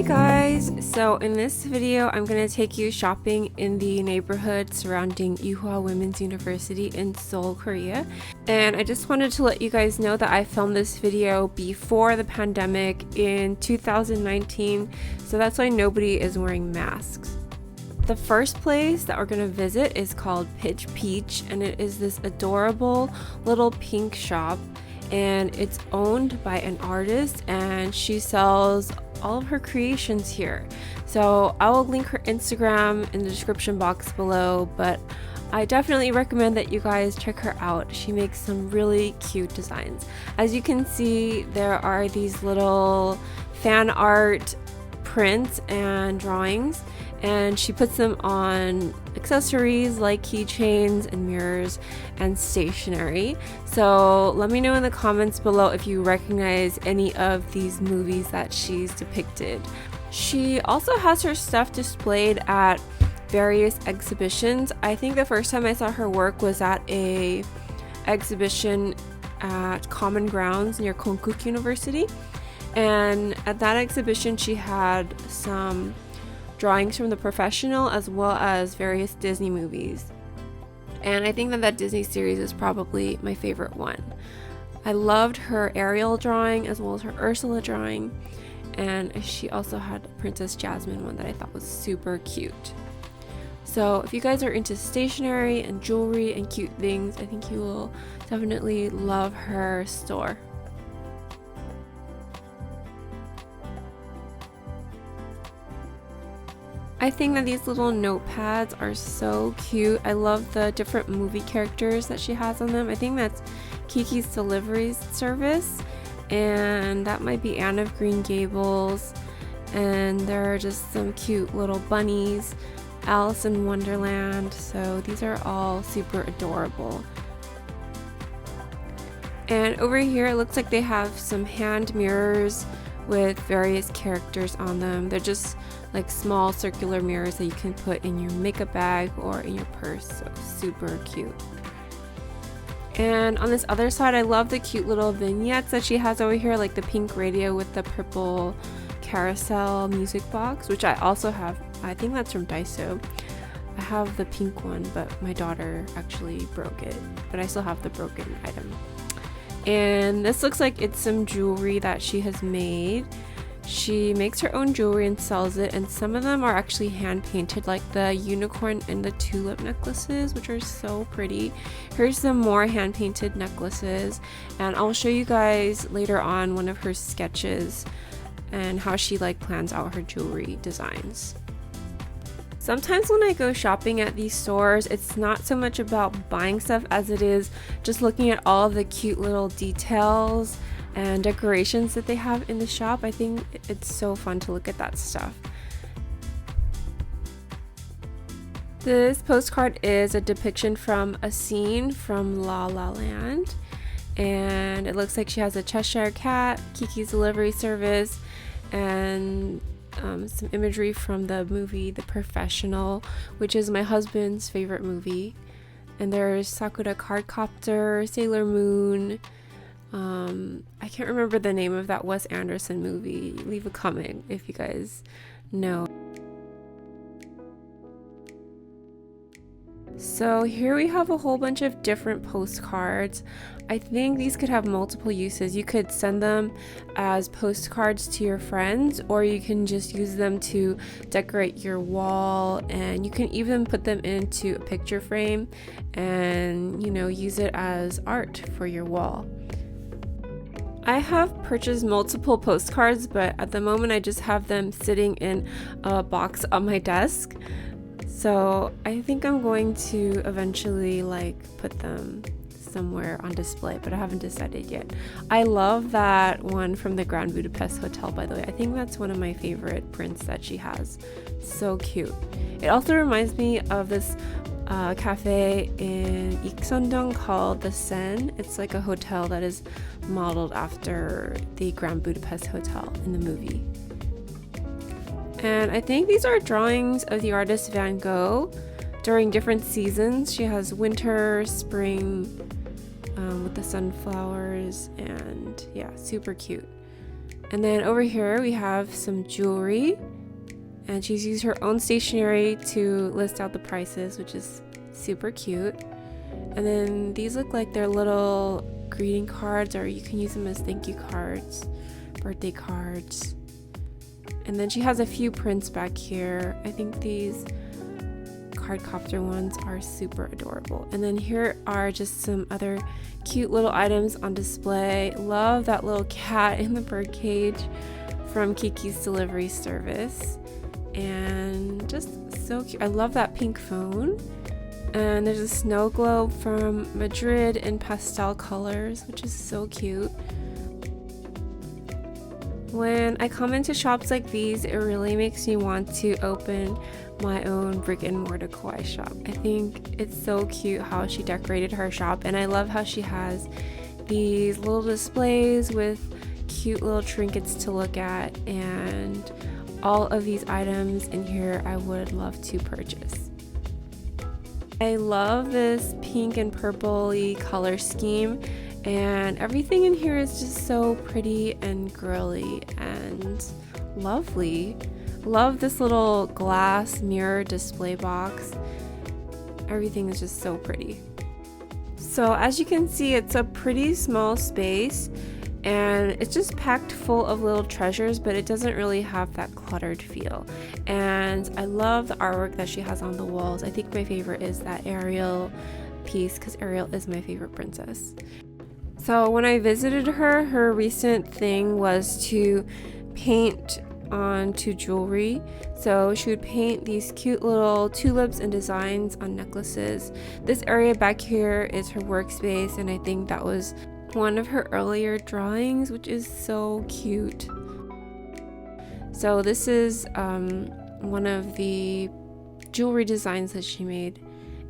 Hi guys! So in this video I'm going to take you shopping in the neighborhood surrounding Ewha University in Seoul, Korea. And I just wanted to let you guys know that I filmed this video before the pandemic in 2019, so that's why nobody is wearing masks. The first place that we're going to visit is called Pitchpeach, and it is this adorable little pink shop, and it's owned by an artist and she sells all of her creations here. So I will link her Instagram in the description box below, but I definitely recommend that you guys check her out. She makes some really cute designs. As you can see, there are these little fan art prints and drawings, and she puts them on accessories like keychains and mirrors and stationery. So let me know in the comments below if you recognize any of these movies that she's depicted. She also has her stuff displayed at various exhibitions. I think the first time I saw her work was at a exhibition at Common Grounds near Ewha University, and at that exhibition she had some drawings from The Professional as well as various Disney movies. And I think that Disney series is probably my favorite one. I loved her Ariel drawing as well as her Ursula drawing, and she also had Princess Jasmine one that I thought was super cute. So if you guys are into stationery and jewelry and cute things, I think you will definitely love her store. I think that these little notepads are so cute. I love the different movie characters that she has on them. I think that's Kiki's Delivery Service, and that might be Anne of Green Gables, and there are just some cute little bunnies, Alice in Wonderland, so these are all super adorable. And over here it looks like they have some hand mirrors with various characters on them. They're just like small circular mirrors that you can put in your makeup bag or in your purse, so super cute. And on this other side, I love the cute little vignettes that she has over here, like the pink radio with the purple carousel music box, which I also have. I think that's from Daiso. I have the pink one, but my daughter actually broke it, but I still have the broken item. And this looks like it's some jewelry that she has made. She makes her own jewelry and sells it, and some of them are actually hand painted, like the unicorn and the tulip necklaces, which are so pretty. Here's some more hand painted necklaces, and I'll show you guys later on one of her sketches and how she plans out her jewelry designs. Sometimes when I go shopping at these stores, it's not so much about buying stuff as it is just looking at all the cute little details and decorations that they have in the shop. I think it's so fun to look at that stuff. This postcard is a depiction from a scene from La La Land, and it looks like she has a Cheshire cat, Kiki's Delivery Service, and some imagery from the movie The Professional, which is my husband's favorite movie. And there's Sakura Cardcopter, Sailor Moon. I can't remember the name of that Wes Anderson movie. Leave a comment if you guys know. So here we have a whole bunch of different postcards. I think these could have multiple uses. You could send them as postcards to your friends, or you can just use them to decorate your wall, and you can even put them into a picture frame and, you know, use it as art for your wall. I have purchased multiple postcards, but at the moment I just have them sitting in a box on my desk. So I think I'm going to eventually put them somewhere on display, but I haven't decided yet. I love that one from the Grand Budapest Hotel, by the way. I think that's one of my favorite prints that she has. So cute. It also reminds me of this cafe in Ikseondong called the Sen. It's like a hotel that is modeled after the Grand Budapest Hotel in the movie. And I think these are drawings of the artist Van Gogh during different seasons. She has winter, spring, with the sunflowers, and yeah, super cute. And then over here we have some jewelry, and she's used her own stationery to list out the prices, which is super cute. And then these look like they're little greeting cards, or you can use them as thank you cards, birthday cards. And then she has a few prints back here. I think these cardcopter ones are super adorable. And then here are just some other cute little items on display. Love that little cat in the bird cage from Kiki's delivery service, and just so cute. I love that pink phone. And there's a snow globe from Madrid in pastel colors, which is so cute. When I come into shops like these, it really makes me want to open my own brick and mortar kawaii shop. I think it's so cute how she decorated her shop, and I love how she has these little displays with cute little trinkets to look at, and all of these items in here I would love to purchase. I love this pink and purpley color scheme, and everything in here is just so pretty and girly and lovely. Love this little glass mirror display box. Everything is just so pretty. So as you can see, it's a pretty small space, and it's just packed full of little treasures, but it doesn't really have that cluttered feel. And I love the artwork that she has on the walls. I think my favorite is that Ariel piece, because Ariel is my favorite princess. So when I visited her, her recent thing was to paint onto jewelry. So she would paint these cute little tulips and designs on necklaces. This area back here is her workspace, and I think that was one of her earlier drawings, which is so cute. So this is one of the jewelry designs that she made,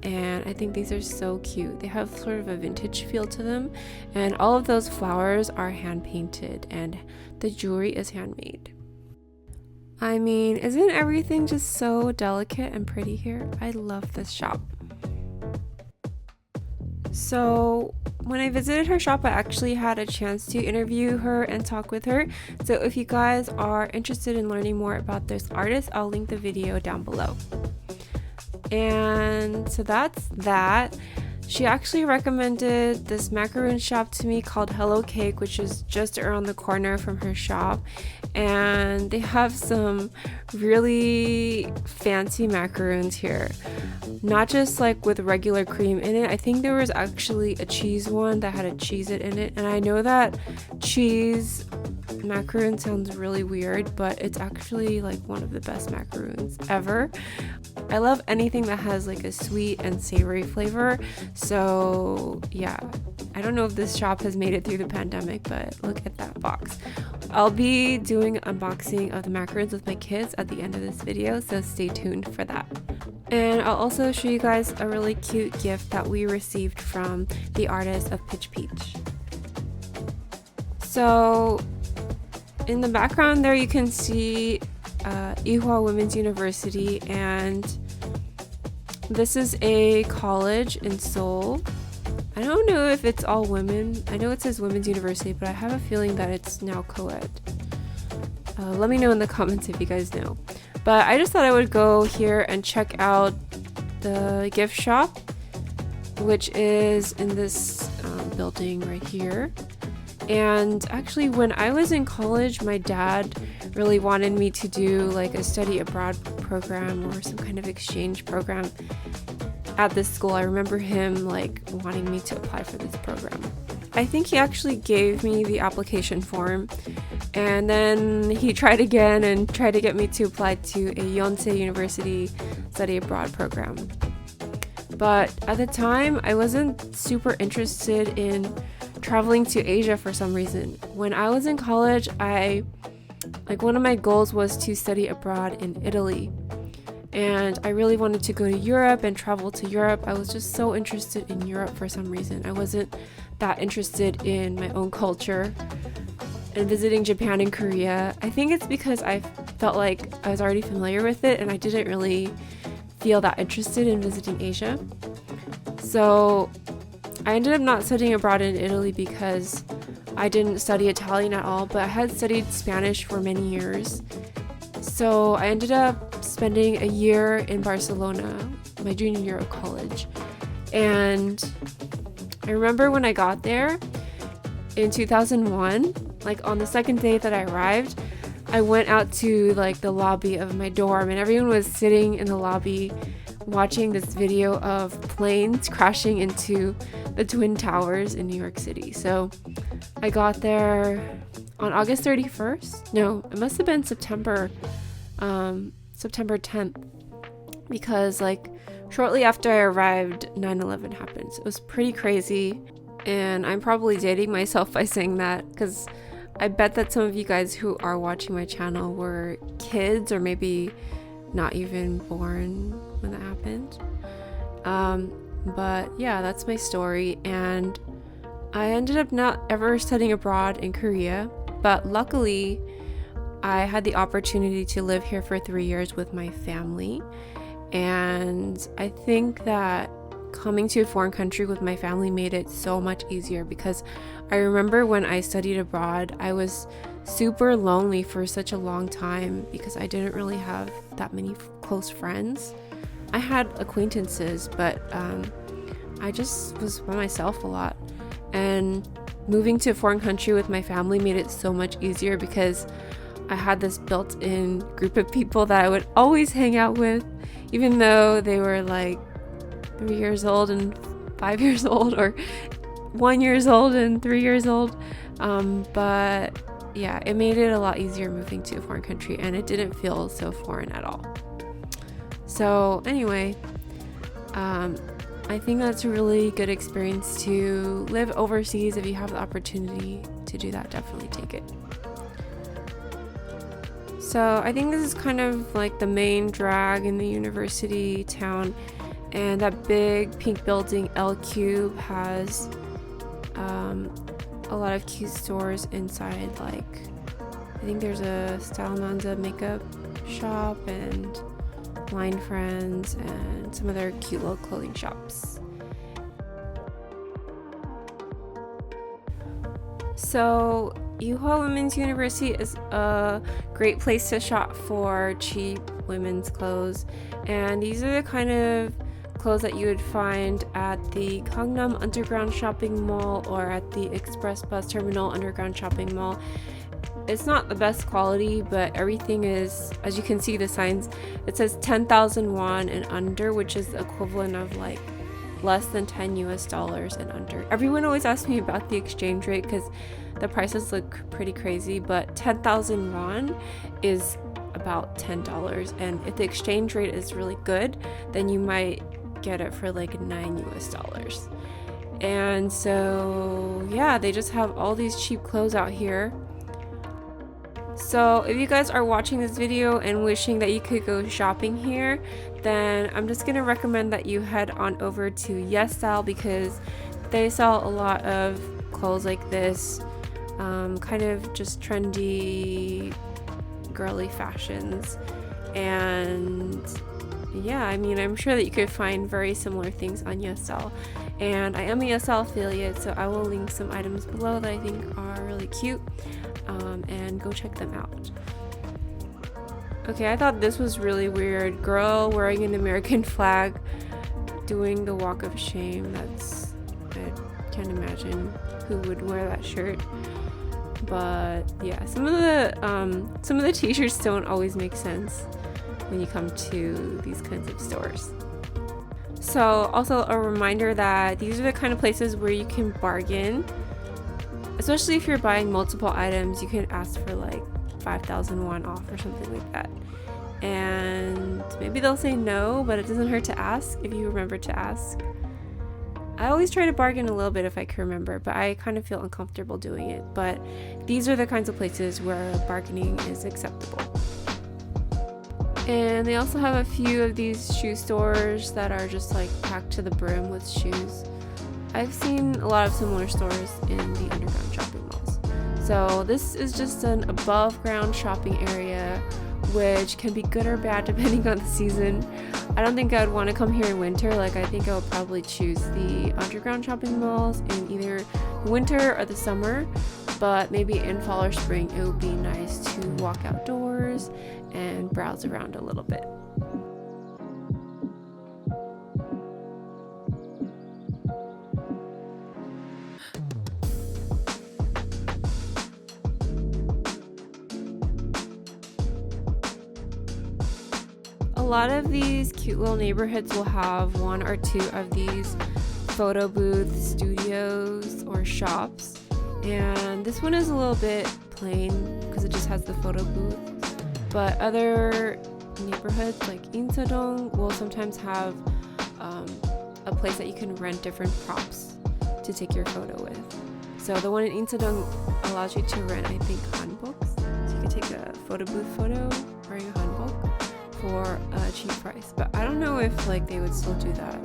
and I think these are so cute. They have sort of a vintage feel to them, and all of those flowers are hand painted, and the jewelry is handmade. I mean, isn't everything just so delicate and pretty here? I love this shop. So when I visited her shop, I actually had a chance to interview her and talk with her. So if you guys are interested in learning more about this artist, I'll link the video down below. And so that's that. She actually recommended this macaron shop to me called Hello Cake, which is just around the corner from her shop. And they have some really fancy macarons here. Not just like with regular cream in it. I think there was actually a cheese one that had a Cheez-It in it. And I know that cheese macaron sounds really weird, but it's actually like one of the best macaroons ever. I love anything that has like a sweet and savory flavor. So yeah, I don't know if this shop has made it through the pandemic, but look at that box. I'll be doing an unboxing of the macarons with my kids at the end of this video, so stay tuned for that. And I'll also show you guys a really cute gift that we received from the artist of pitchpeach. So in the background there you can see Ewha University, and this is a college in Seoul. I don't know if it's all women. I know it says Women's University, but I have a feeling that it's now co-ed. Let me know in the comments if you guys know. But I just thought I would go here and check out the gift shop, which is in this building right here. And actually, when I was in college, my dad really wanted me to do like a study abroad program or some kind of exchange program at this school. I remember him like wanting me to apply for this program. I think he actually gave me the application form, and then he tried again and tried to get me to apply to a Ewha University study abroad program. But at the time, I wasn't super interested in traveling to Asia for some reason. When I was in college, one of my goals was to study abroad in Italy. And I really wanted to go to Europe and travel to Europe. I was just so interested in Europe for some reason. I wasn't that interested in my own culture and visiting Japan and Korea. I think it's because I felt like I was already familiar with it and I didn't really feel that interested in visiting Asia. So I ended up not studying abroad in Italy because I didn't study Italian at all, but I had studied Spanish for many years. So I ended up spending a year in Barcelona, my junior year of college. And I remember when I got there in 2001, like on the second day that I arrived, I went out to like the lobby of my dorm, and everyone was sitting in the lobby watching this video of planes crashing into the Twin Towers in New York City. So I got there on August 31st. No, it must have been September 10th, because like shortly after I arrived, 9/11 happened. So it was pretty crazy, and I'm probably dating myself by saying that, because I bet that some of you guys who are watching my channel were kids or maybe not even born when that happened. But yeah, that's my story, and I ended up not ever studying abroad in Korea, but luckily I had the opportunity to live here for 3 years with my family. And I think that coming to a foreign country with my family made it so much easier, because I remember when I studied abroad, I was super lonely for such a long time because I didn't really have that many close friends. I had acquaintances, but I just was by myself a lot. And moving to a foreign country with my family made it so much easier, because I had this built-in group of people that I would always hang out with, even though they were like 3 years old and 5 years old, or 1 year old and 3 years old. But yeah, it made it a lot easier moving to a foreign country, and it didn't feel so foreign at all. So anyway, I think that's a really good experience to live overseas. If you have the opportunity to do that, definitely take it. So I think this is kind of like the main drag in the university town, and that big pink building L Cube has a lot of cute stores inside. Like I think there's a Stylemanza makeup shop and Line Friends and some other cute little clothing shops. So Ewha Women's University is a great place to shop for cheap women's clothes, and these are the kind of clothes that you would find at the Gangnam Underground Shopping Mall or at the Express Bus Terminal Underground Shopping Mall. It's not the best quality, but everything is, as you can see the signs, it says 10,000 won and under, which is the equivalent of like less than $10 US and under. Everyone always asks me about the exchange rate because the prices look pretty crazy, but 10,000 won is about $10, and if the exchange rate is really good, then you might get it for like $9 US. And so yeah, they just have all these cheap clothes out here. So if you guys are watching this video and wishing that you could go shopping here, then I'm just gonna recommend that you head on over to Yes Style, because they sell a lot of clothes like this, kind of just trendy girly fashions. And yeah, I mean, I'm sure that you could find very similar things on Yes Style, and I am a Yes Style affiliate, so I will link some items below that I think are really cute, and go check them out. Okay, I thought this was really weird. Girl wearing an American flag doing the walk of shame. I can't imagine who would wear that shirt. But yeah, some of the t-shirts don't always make sense when you come to these kinds of stores. So also a reminder that these are the kind of places where you can bargain, especially if you're buying multiple items. You can ask for like 5,000 won off or something like that, and maybe they'll say no, but it doesn't hurt to ask if you remember to ask. I always try to bargain a little bit if I can remember, but I kind of feel uncomfortable doing it. But these are the kinds of places where bargaining is acceptable. And they also have a few of these shoe stores that are just like packed to the brim with shoes. I've seen a lot of similar stores in the underground shopping malls. So this is just an above ground shopping area, which can be good or bad depending on the season. I don't think I would want to come here in winter. Like, I think I would probably choose the underground shopping malls in either the winter or the summer. but maybe in fall or spring it would be nice to walk outdoors and browse around a little bit. A lot of these cute little neighborhoods will have one or two of these photo booth studios or shops, and this one is a little bit plain because it just has the photo booth, but other neighborhoods like Insadong will sometimes have a place that you can rent different props to take your photo with. So the one in Insadong allows you to rent, I think, hanboks, so you can take a photo booth photo wearing a hanbok for a cheap price, but I don't know if like they would still do that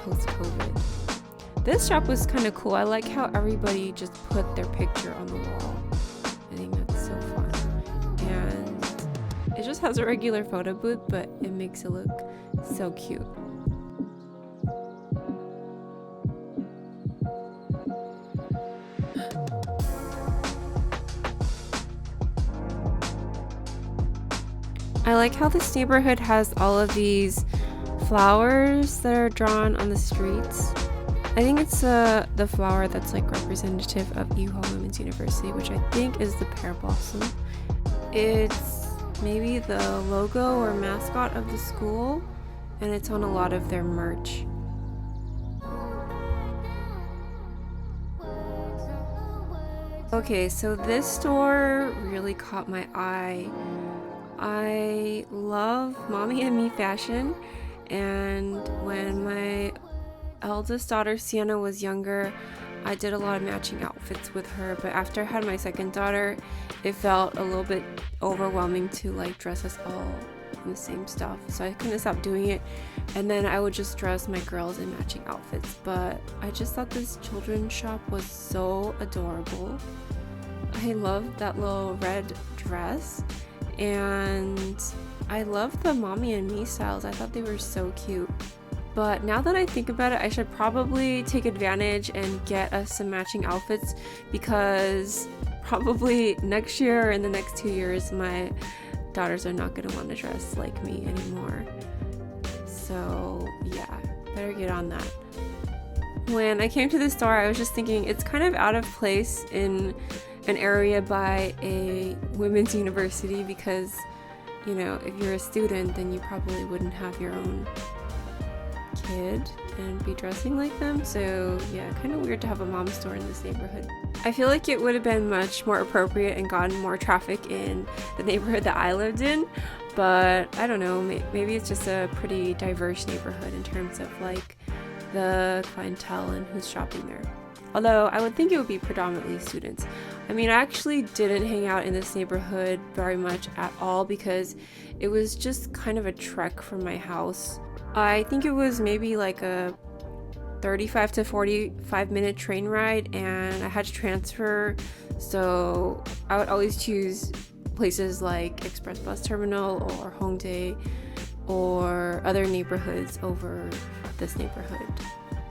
post-COVID. This shop was kind of cool. I like how everybody just put their picture on the wall. I think that's so fun, and it just has a regular photo booth, but it makes it look so cute. I like how this neighborhood has all of these flowers that are drawn on the streets. I think it's the flower that's like representative of Ewha University, which I think is the pear blossom. It's maybe the logo or mascot of the school, and it's on a lot of their merch. Okay, so this store really caught my eye. I love mommy and me fashion, and when my eldest daughter Sienna was younger, I did a lot of matching outfits with her, but after I had my second daughter, it felt a little bit overwhelming to like dress us all in the same stuff, so I couldn't stop doing it, and then I would just dress my girls in matching outfits. But I just thought this children's shop was so adorable. I loved that little red dress, and I love the mommy and me styles. I thought they were so cute. But now that I think about it, I should probably take advantage and get us some matching outfits, because probably next year or in the next 2 years my daughters are not going to want to dress like me anymore. So yeah, better get on that. When I came to the store, I was just thinking it's kind of out of place in an area by a women's university, because, you know, if you're a student, then you probably wouldn't have your own kid and be dressing like them. So yeah, kind of weird to have a mom store in this neighborhood. I feel like it would have been much more appropriate and gotten more traffic in the neighborhood that I lived in, but I don't know, maybe it's just a pretty diverse neighborhood in terms of like the clientele and who's shopping there. Although I would think it would be predominantly students. I mean, I actually didn't hang out in this neighborhood very much at all, because it was just kind of a trek from my house. I think it was maybe like a 35 to 45 minute train ride, and I had to transfer, so I would always choose places like Express Bus Terminal or Hongdae or other neighborhoods over this neighborhood.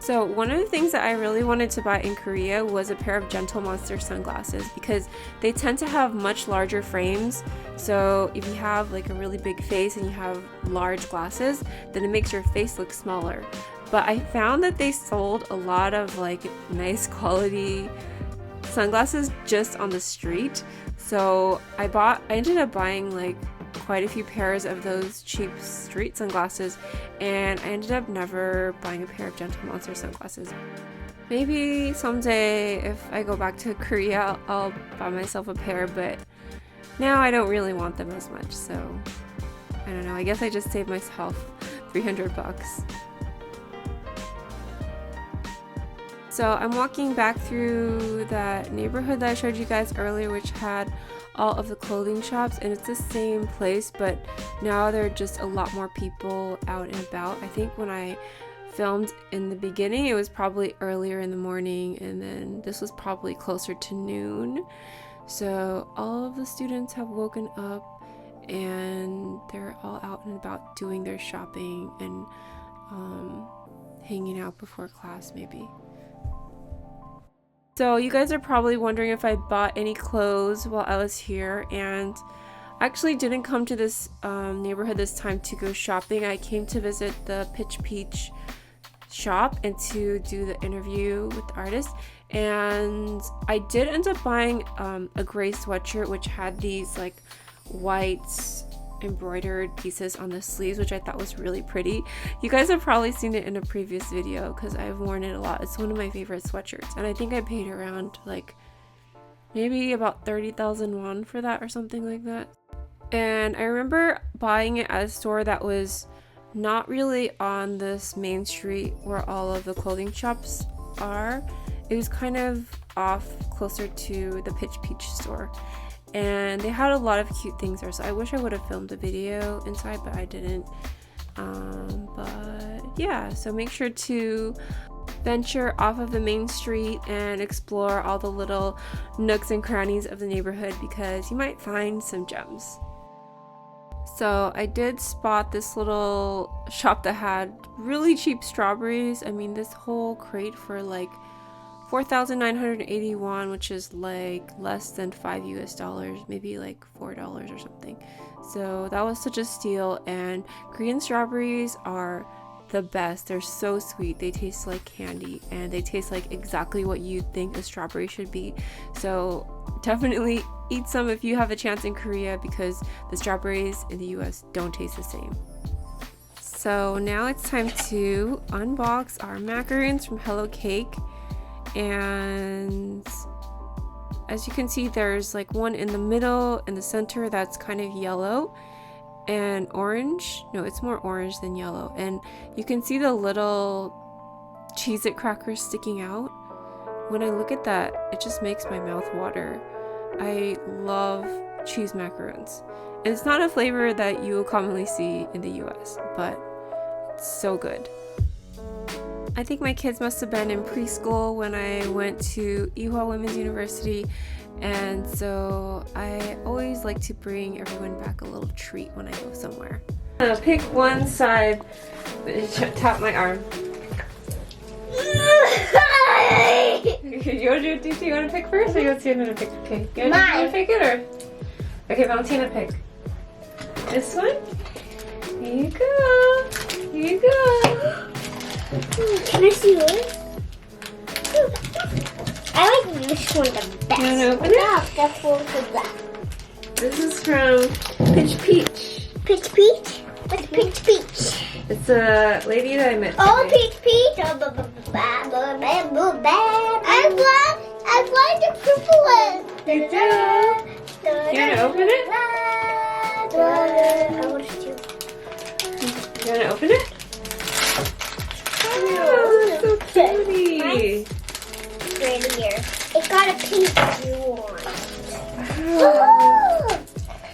So one of the things that I really wanted to buy in Korea was a pair of Gentle Monster sunglasses, because they tend to have much larger frames. So if you have like a really big face and you have large glasses, then it makes your face look smaller. But I found that they sold a lot of like nice quality sunglasses just on the street. So I ended up buying like quite a few pairs of those cheap street sunglasses, and I ended up never buying a pair of Gentle Monster sunglasses. Maybe someday if I go back to Korea, I'll buy myself a pair, but now I don't really want them as much, so I don't know, I guess I just saved myself 300 bucks. So I'm walking back through that neighborhood that I showed you guys earlier, which had all of the clothing shops, and it's the same place, but now there are just a lot more people out and about. I think when I filmed in the beginning, it was probably earlier in the morning, and then this was probably closer to noon. So all of the students have woken up and they're all out and about doing their shopping and hanging out before class maybe. So you guys are probably wondering if I bought any clothes while I was here, and I actually didn't come to this neighborhood this time to go shopping. I came to visit the pitchpeach shop and to do the interview with the artist, and I did end up buying a gray sweatshirt which had these like white embroidered pieces on the sleeves, which I thought was really pretty. You guys have probably seen it in a previous video because I've worn it a lot. It's one of my favorite sweatshirts, and I think I paid around like maybe about 30,000 won for that or something like that. And I remember buying it at a store that was not really on this main street where all of the clothing shops are. It was kind of off closer to the pitchpeach store, and they had a lot of cute things there, so I wish I would have filmed a video inside, but I didn't. But yeah, so make sure to venture off of the main street and explore all the little nooks and crannies of the neighborhood because you might find some gems. So I did spot this little shop that had really cheap strawberries. I mean, this whole crate for like 4,980 won, which is like less than $5 US, maybe like $4 or something. So that was such a steal, and Korean strawberries are the best. They're so sweet. They taste like candy, and they taste like exactly what you think a strawberry should be. So definitely eat some if you have a chance in Korea, because the strawberries in the US don't taste the same. So now it's time to unbox our macarons from Hello Cake. And as you can see, there's like one in the middle, in the center, that's kind of yellow and orange. No, it's more orange than yellow. And you can see the little Cheez-It crackers sticking out. When I look at that, it just makes my mouth water. I love cheese macarons. And it's not a flavor that you will commonly see in the US, but it's so good. I think my kids must have been in preschool when I went to Ewha Women's University, and so I always like to bring everyone back a little treat when I go somewhere. I'm gonna pick one side, tap my arm. Do you want to pick first, or you want to see another pick? Okay, you want to pick it, or? Okay, Valentina, pick. This one? Here you go. Here you go. Can I see yours? I like this one the best. You want to open it? That's one for that. This is from Pitchpeach. Pitchpeach? What's Pitchpeach? It's a lady that I met today. Oh, Pitchpeach! I like the purple one. You do? You want to open it? I want to. You want to open it? Oh, so pretty. Right here. It got a pink jewel on it. Oh.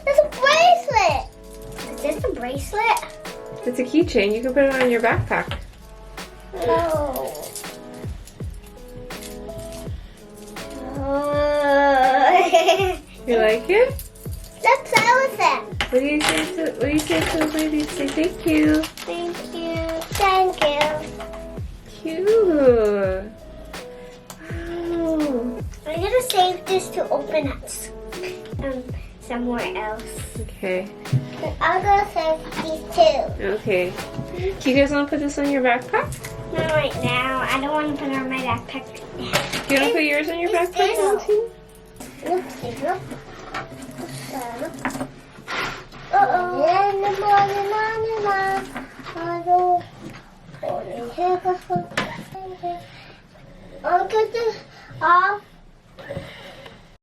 It's a bracelet. Is this a bracelet? It's a keychain. You can put it on your backpack. No. You like it? Let's play with it. What do you say to the lady? Say thank you. Thank you. Thank you. Cute. Wow. I'm gonna save this to open it somewhere else. Okay. I'm gonna save these two. Okay. Do you guys want to put this on your backpack? Not right now. I don't want to put it on my backpack. Do you want to put yours on your backpack, Valentina? Look. I'll get this off